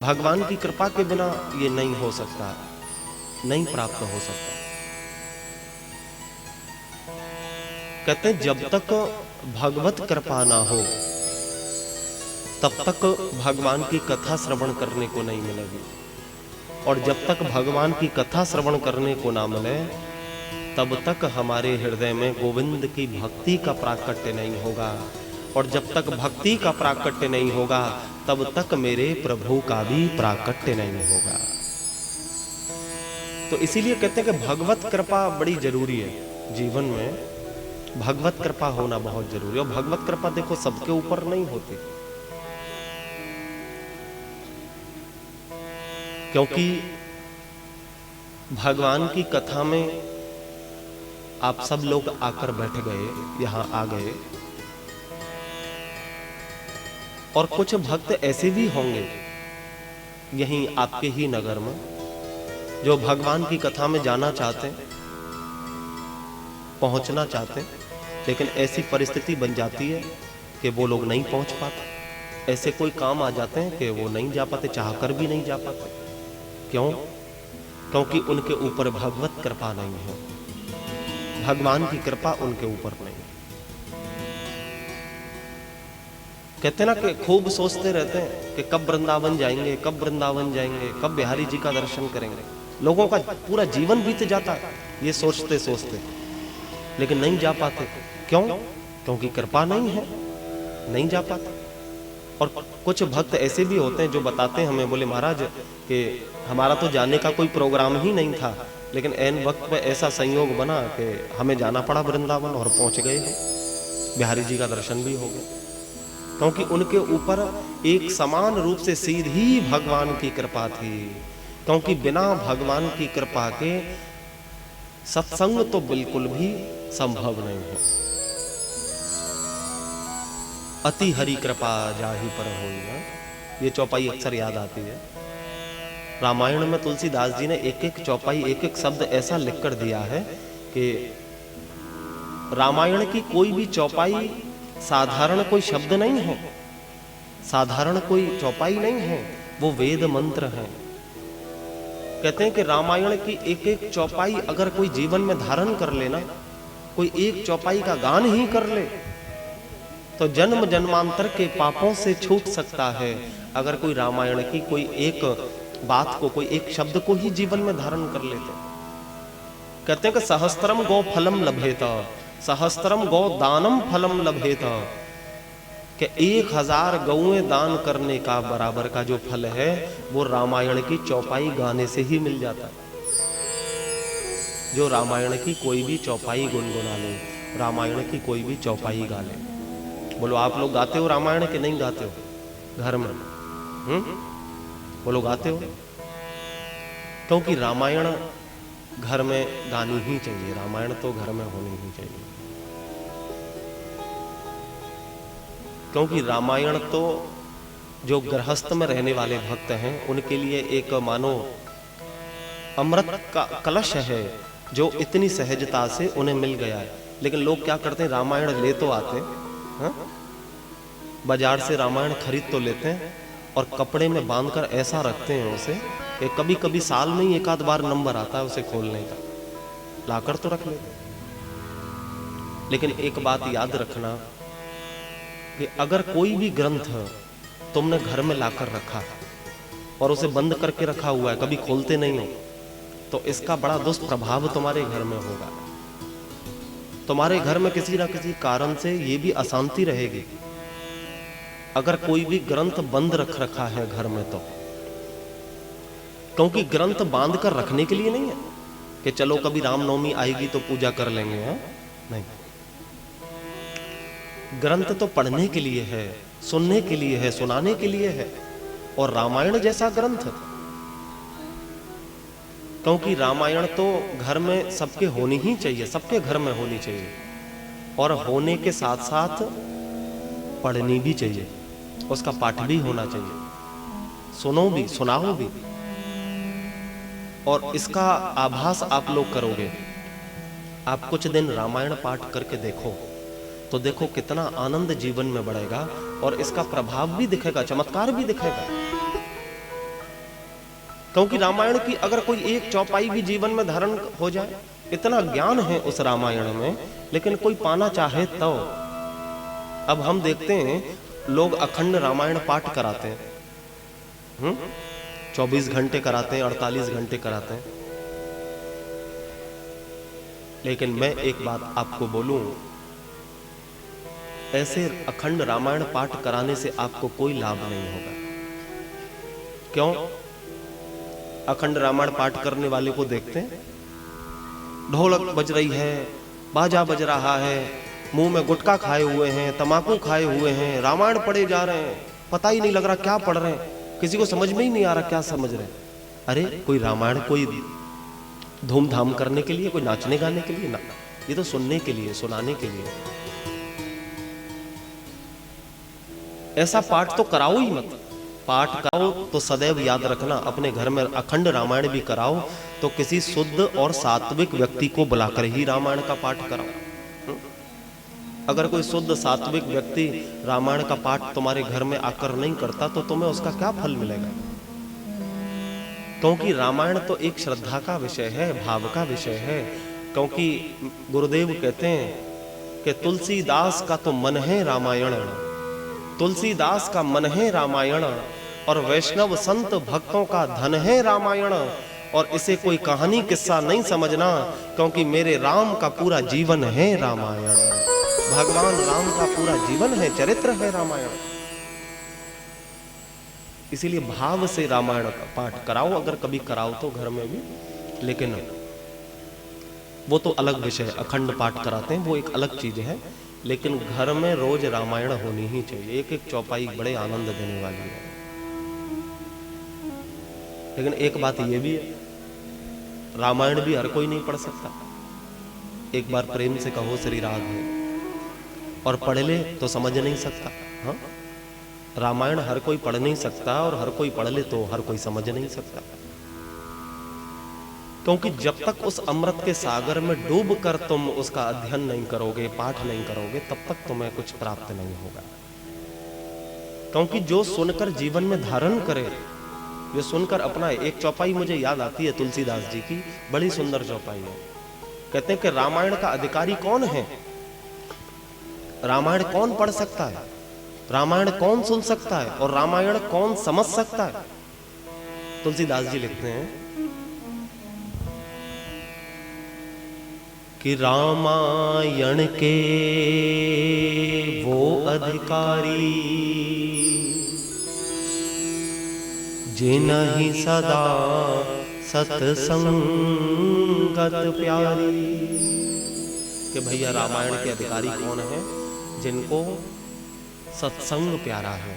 भगवान की कृपा के बिना ये नहीं हो सकता, नहीं प्राप्त हो सकता। कहते हैं जब तक भगवत कृपा ना हो तब तक भगवान की कथा श्रवण करने को नहीं मिलेगी, और जब तक भगवान की कथा श्रवण करने को ना मिले तब तक हमारे हृदय में गोविंद की भक्ति का प्राकट्य नहीं होगा, और जब तक भक्ति का प्राकट्य नहीं होगा तब तक मेरे प्रभु का भी प्राकट्य नहीं होगा। तो इसीलिए कहते हैं कि भगवत कृपा बड़ी जरूरी है जीवन में, भगवत कृपा होना बहुत जरूरी है। और भगवत कृपा देखो सबके ऊपर नहीं होती, क्योंकि भगवान की कथा में आप सब लोग आकर बैठ गए, यहां आ गए, और कुछ भक्त ऐसे भी होंगे यहीं आपके ही नगर में जो भगवान की कथा में जाना चाहते हैं, पहुंचना चाहते हैं, लेकिन ऐसी परिस्थिति बन जाती है कि वो लोग नहीं पहुंच पाते। ऐसे कोई काम आ जाते हैं कि वो नहीं जा पाते, चाहकर भी नहीं जा पाते। क्यों? क्योंकि उनके ऊपर भगवत कृपा नहीं है, भगवान की कृपा उनके ऊपर नहीं है। कहते ना कि खूब सोचते रहते हैं कि कब वृंदावन जाएंगे, कब वृंदावन जाएंगे, कब बिहारी जी का दर्शन करेंगे। लोगों का पूरा जीवन बीत जाता है ये सोचते सोचते, लेकिन नहीं जा पाते। क्यों? क्योंकि कृपा नहीं है, नहीं जा पाते। और कुछ भक्त ऐसे भी होते हैं जो बताते हैं हमें, बोले महाराज कि हमारा तो जाने का कोई प्रोग्राम ही नहीं था, लेकिन ऐन वक्त पे ऐसा संयोग बना कि हमें जाना पड़ा वृंदावन, और पहुंच गए हैं, बिहारी जी का दर्शन भी हो गया। क्योंकि उनके ऊपर एक समान रूप से सीधी भगवान की कृपा थी। क्योंकि बिना भगवान की कृपा के सत्संग तो बिल्कुल भी संभव नहीं है। अति हरि कृपा जाहि पर होई ना, ये चौपाई अक्सर याद आती है। रामायण में तुलसीदास जी ने एक एक चौपाई, एक एक शब्द ऐसा लिख कर दिया है कि रामायण की कोई भी चौपाई साधारण कोई शब्द नहीं है, साधारण कोई चौपाई नहीं है, वो वेद मंत्र है। कहते हैं कि रामायण की एक एक चौपाई अगर कोई जीवन में धारण कर लेना, कोई एक चौपाई का गान ही कर ले, तो जन्म जन्मांतर के पापों से छूट सकता है। अगर कोई रामायण की कोई एक बात को, कोई एक शब्द को ही जीवन में धारण कर लेते। कहते हैं कि सहस्त्रम गौ फलम लभेत, सहस्त्रम गौ दानम फलम लभेत, कि 1000 गौएं दान करने का बराबर का जो फल है वो रामायण की चौपाई गाने से ही मिल जाता है। जो रामायण की कोई भी चौपाई गुनगुना ले, रामायण की कोई भी चौपाई गा ले। बोलो आप लोग गाते हो रामायण के नहीं गाते हो घर में? बोलो गाते हो? क्योंकि रामायण घर में गानी ही चाहिए, रामायण तो घर में होनी ही चाहिए। क्योंकि रामायण तो जो गृहस्थ में रहने वाले भक्त हैं उनके लिए एक मानो अमृत का कलश है जो इतनी सहजता से उन्हें मिल गया है। लेकिन लोग क्या करते हैं, रामायण ले तो आते हैं, बाजार से रामायण खरीद तो लेते हैं और कपड़े में बांधकर ऐसा रखते हैं उसे कि कभी कभी साल में ही एक आध बार नंबर आता है उसे खोलने का, लाकर तो रख लेते। लेकिन एक बात याद रखना कि अगर कोई भी ग्रंथ तुमने घर में लाकर रखा और उसे बंद करके रखा हुआ है, कभी खोलते नहीं हो, तो इसका बड़ा दुष्प्रभाव तुम्हारे घर में होगा। तुम्हारे घर में किसी ना किसी कारण से ये भी अशांति रहेगी अगर कोई भी ग्रंथ बंद रख रखा है घर में तो। क्योंकि ग्रंथ बांध कर रखने के लिए नहीं है कि चलो कभी रामनवमी आएगी तो पूजा कर लेंगे, है? नहीं, ग्रंथ तो पढ़ने के लिए है, सुनने के लिए है, सुनाने के लिए है। और रामायण जैसा ग्रंथ, क्योंकि रामायण तो घर में सबके होनी ही चाहिए, सबके घर में होनी चाहिए, और होने के साथ साथ पढ़नी भी चाहिए, उसका पाठ भी होना चाहिए, सुनो भी, सुनाओ भी। और इसका आभास आप लोग करोगे, आप कुछ दिन रामायण पाठ करके देखो तो देखो कितना आनंद जीवन में बढ़ेगा, और इसका प्रभाव भी दिखेगा, चमत्कार भी दिखेगा। क्योंकि रामायण की अगर कोई एक चौपाई भी जीवन में धारण हो जाए, इतना ज्ञान है उस रामायण में, लेकिन कोई पाना चाहे तो। अब हम देखते हैं लोग अखंड रामायण पाठ कराते हैं, 24 घंटे कराते हैं, 48 घंटे कराते हैं। लेकिन मैं एक बात आपको बोलूं, ऐसे अखंड रामायण पाठ कराने से आपको कोई लाभ नहीं होगा। क्यों? अखंड रामायण पाठ करने वाले को देखते हैं, ढोलक बज रही है, बाजा बज रहा है, मुंह में गुटखा खाए हुए हैं, तमाकू खाए हुए हैं, रामायण पढ़े जा रहे हैं, पता ही नहीं लग रहा क्या पढ़ रहे हैं, किसी को समझ में ही नहीं आ रहा क्या समझ रहे हैं। अरे कोई रामायण कोई धूमधाम करने के लिए, कोई नाचने गाने के लिए ना, ये तो सुनने के लिए, सुनाने के लिए। ऐसा पाठ तो कराओ ही मत। पाठ कराओ तो सदैव याद रखना, अपने घर में अखंड रामायण भी कराओ तो किसी शुद्ध और सात्विक व्यक्ति को बुलाकर ही रामायण का पाठ कराओ। अगर कोई शुद्ध सात्विक व्यक्ति रामायण का पाठ तुम्हारे घर में आकर नहीं करता तो तुम्हें उसका क्या फल मिलेगा? क्योंकि रामायण तो एक श्रद्धा का विषय है, भाव का विषय है। क्योंकि गुरुदेव कहते हैं कि तुलसीदास का तो मन है रामायण, तुलसीदास का मन है रामायण, और वैष्णव संत भक्तों का धन है रामायण। और इसे कोई कहानी किस्सा नहीं समझना, क्योंकि मेरे राम का पूरा जीवन है रामायण। भगवान राम का पूरा जीवन है, चरित्र है रामायण। इसीलिए भाव से रामायण का पाठ कराओ, अगर कभी कराओ तो घर में भी। लेकिन वो तो अलग विषय, अखंड पाठ कराते हैं वो एक अलग चीज है। लेकिन घर में रोज रामायण होनी ही चाहिए, एक एक चौपाई बड़े आनंद देने वाली है। लेकिन एक बात ये भी है, रामायण भी हर कोई नहीं पढ़ सकता। एक बार प्रेम से कहो श्री राग है, और पढ़ ले तो समझ नहीं सकता। हाँ, रामायण हर कोई पढ़ नहीं सकता, और हर कोई पढ़ ले तो हर कोई समझ नहीं सकता। क्योंकि जब तक उस अमृत के सागर में डूब कर तुम उसका अध्ययन नहीं करोगे, पाठ नहीं करोगे, तब तक तुम्हें कुछ प्राप्त नहीं होगा। क्योंकि जो सुनकर जीवन में धारण करे, जो सुनकर अपना, एक चौपाई मुझे याद आती है तुलसीदास जी की, बड़ी सुंदर चौपाई है। कहते हैं कि रामायण का अधिकारी कौन है, रामायण कौन पढ़ सकता है, रामायण कौन सुन सकता है, और रामायण कौन समझ सकता है। तुलसीदास जी लिखते हैं कि रामायण के वो अधिकारी जिन्हीं सदा सत्संगत प्यारी। कि भैया रामायण के अधिकारी कौन है? जिनको सत्संग प्यारा है।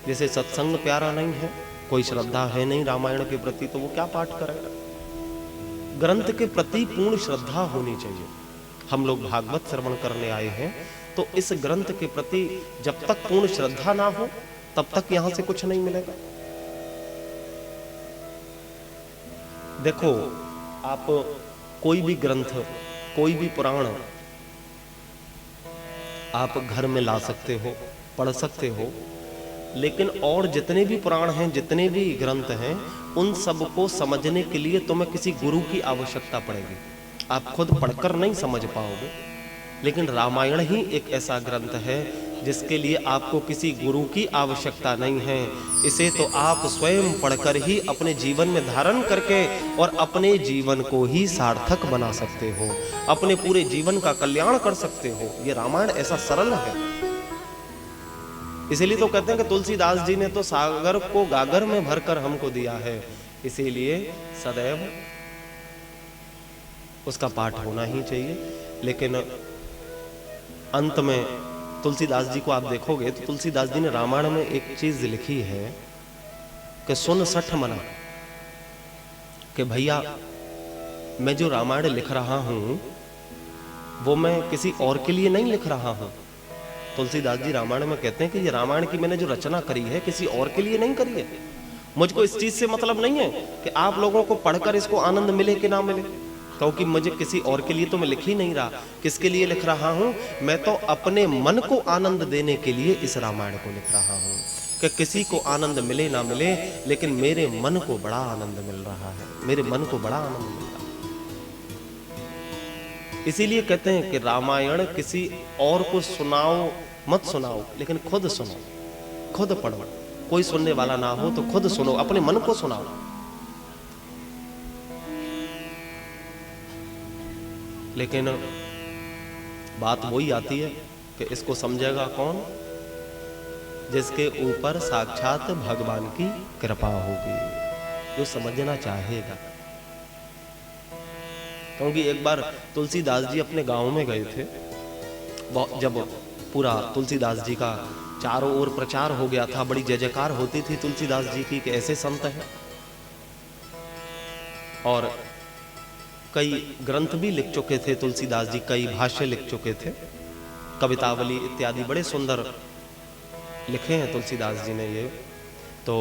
जैसे सत्संग प्यारा नहीं है, कोई श्रद्धा है नहीं रामायण के प्रति, तो वो क्या पाठ करेगा? ग्रंथ के प्रति पूर्ण श्रद्धा होनी चाहिए। हम लोग भागवत श्रवण करने आए हैं, तो इस ग्रंथ के प्रति जब तक पूर्ण श्रद्धा ना हो तब तक यहां से कुछ नहीं मिलेगा। देखो, आप कोई भी ग्रंथ, कोई भी पुराण आप घर में ला सकते हो, पढ़ सकते हो, लेकिन और जितने भी पुराण हैं, जितने भी ग्रंथ हैं, उन सबको समझने के लिए तुम्हें किसी गुरु की आवश्यकता पड़ेगी। आप खुद पढ़कर नहीं समझ पाओगे। लेकिन रामायण ही एक ऐसा ग्रंथ है जिसके लिए आपको किसी गुरु की आवश्यकता नहीं है। इसे तो आप स्वयं पढ़कर ही अपने जीवन में धारण करके और अपने जीवन को ही सार्थक बना सकते हो, अपने पूरे जीवन का कल्याण कर सकते हो। ये रामायण ऐसा सरल है। इसीलिए तो कहते हैं कि तुलसीदास जी ने तो सागर को गागर में भरकर हमको दिया है। इसीलिए सदैव उसका पाठ होना ही चाहिए। लेकिन अंत में तुलसीदास जी को आप देखोगे तो तुलसीदास जी ने रामायण में एक चीज लिखी है कि सुन सठ मना, कि भैया मैं जो रामायण लिख रहा हूं वो मैं किसी और के लिए नहीं लिख रहा हूं। तुलसीदास जी रामायण में कहते हैं कि ये रामायण की मैंने जो रचना करी है किसी और के लिए नहीं करी है। मुझको इस चीज से मतलब नहीं है कि आप लोगों को पढ़कर इसको आनंद मिले कि ना मिले, क्योंकि मुझे किसी और के लिए तो मैं लिख ही नहीं रहा। किसके लिए लिख रहा हूं? मैं तो अपने मन को आनंद देने के लिए इस रामायण को लिख रहा हूं। कि किसी को आनंद मिले ना मिले, लेकिन मेरे मन को बड़ा आनंद मिल रहा है, मेरे मन को बड़ा आनंद मिल रहा है। इसीलिए कहते हैं कि रामायण किसी और को सुनाओ मत सुनाओ, लेकिन खुद सुनो, खुद पढ़ो। कोई सुनने वाला ना हो तो खुद सुनो, अपने मन को सुनाओ। लेकिन बात वही आती है कि इसको समझेगा कौन? जिसके ऊपर साक्षात भगवान की कृपा होगी, जो समझना चाहेगा। क्योंकि एक बार तुलसीदास जी अपने गांव में गए थे, जब पूरा तुलसीदास जी का चारों ओर प्रचार हो गया था, बड़ी जय जयकार होती थी तुलसीदास जी की कि ऐसे संत हैं, और कई ग्रंथ भी लिख चुके थे तुलसीदास जी, कई भाष्य लिख चुके थे, कवितावली इत्यादि बड़े सुंदर लिखे हैं तुलसीदास जी ने। ये तो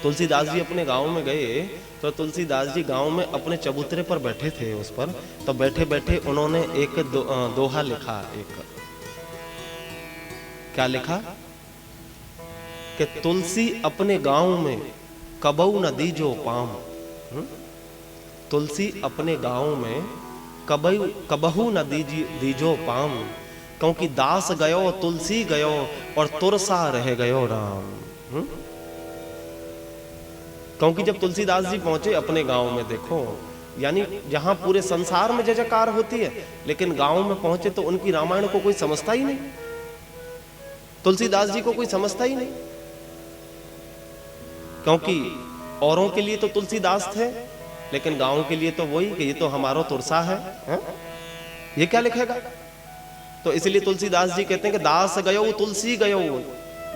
तुलसीदास जी अपने गांव में गए, तो तुलसीदास जी गांव में अपने चबूतरे पर बैठे थे, उस पर तो बैठे बैठे उन्होंने एक दोहा लिखा। एक क्या लिखा कि तुलसी अपने गांव में कबहू न दीजो पाम। तुलसी अपने गांव में कबहू न दीजो पाम, क्योंकि दास गयो तुलसी गयो और तुरसा रह गयो राम। क्योंकि जब तुलसीदास जी पहुंचे अपने गांव में, देखो यानी जहां पूरे संसार में जय जयकार होती है, लेकिन गांव में पहुंचे तो उनकी रामायण को कोई समझता ही नहीं, तुलसीदास जी को कोई समझता ही नहीं। क्योंकि औरों के लिए तो तुलसीदास थे, लेकिन गांव के लिए तो वही कि ये तो हमारा तुरसा है, ये क्या लिखेगा। तो इसलिए तुलसीदास जी कहते हैं कि दास गयो तुलसी गयो,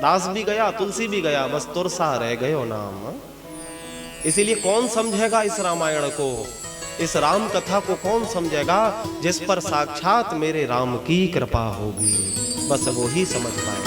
दास भी गया तुलसी भी गया, बस तुरसा रह गयो नाम। इसीलिए कौन समझेगा इस रामायण को, इस राम कथा को कौन समझेगा? जिस पर साक्षात मेरे राम की कृपा होगी, बस वो ही समझ पाए।